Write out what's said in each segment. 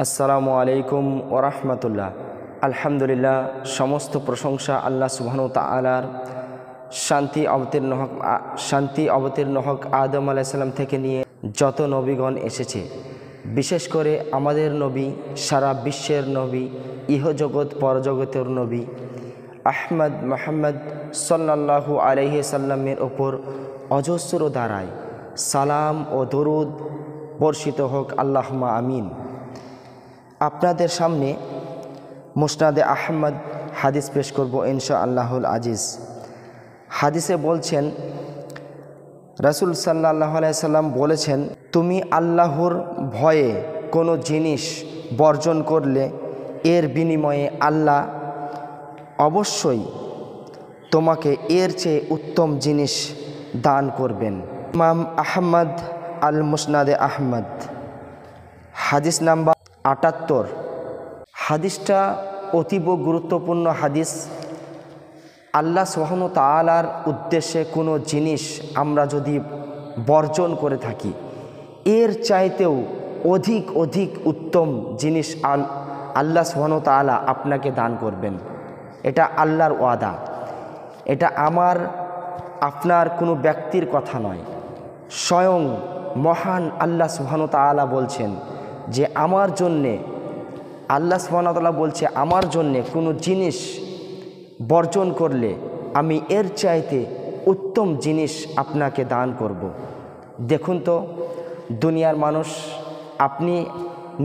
আসসালামু আলাইকুম ওরহমতুল্লাহ। আলহামদুলিল্লাহ, সমস্ত প্রশংসা আল্লাহ সুবহানাহু ওয়া তাআলার। শান্তি অবতীর্ণ হক আদম আলাইহিস সালাম থেকে নিয়ে যত নবীগণ এসেছে, বিশেষ করে আমাদের নবী, সারা বিশ্বের নবী, ইহজগৎ পরজগতের নবী আহমদ মুহাম্মদ সাল্লাল্লাহু আলাইহি সাল্লামের ওপর অজস্র দ্বারায় সালাম ও দরুদ বর্ষিত হোক, আল্লাহুম্মা আমিন। আপনাদের সামনে মুসনাদে আহমদ হাদিস পেশ করব ইনশাআল্লাহুল আজিজ। হাদিসে বলছেন, রাসূল সাল্লাল্লাহু আলাইহি সাল্লাম বলেছেন, তুমি আল্লাহর ভয়ে কোনো জিনিস বর্জন করলে এর বিনিময়ে আল্লাহ অবশ্যই তোমাকে এর চেয়ে উত্তম জিনিস দান করবেন। ইমাম আহমদ আল মুসনাদে আহমদ, হাদিস নাম্বার ৭৮। হাদিসটা অতীব গুরুত্বপূর্ণ হাদিস। আল্লাহ সুবহানাহু ওয়া তাআলার উদ্দেশ্যে কোনো জিনিস আমরা যদি বর্জন করে থাকি, এর চাইতেও অধিক উত্তম জিনিস আল্লাহ সুবহানাহু ওয়া তাআলা আপনাকে দান করবেন। এটা আল্লাহর ওয়াদা। এটা আমার আপনার কোনো ব্যক্তির কথা নয়, স্বয়ং মহান আল্লাহ সুবহানাহু ওয়া তাআলা বলছেন যে আমার জন্যে, আল্লাহ সুবহানাহু ওয়া তাআলা বলছে আমার জন্যে কোনো জিনিস বর্জন করলে আমি এর চাইতে উত্তম জিনিস আপনাকে দান করব। দেখুন তো দুনিয়ার মানুষ, আপনি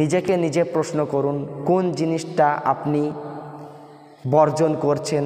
নিজেকে নিজে প্রশ্ন করুন, কোন জিনিসটা আপনি বর্জন করছেন।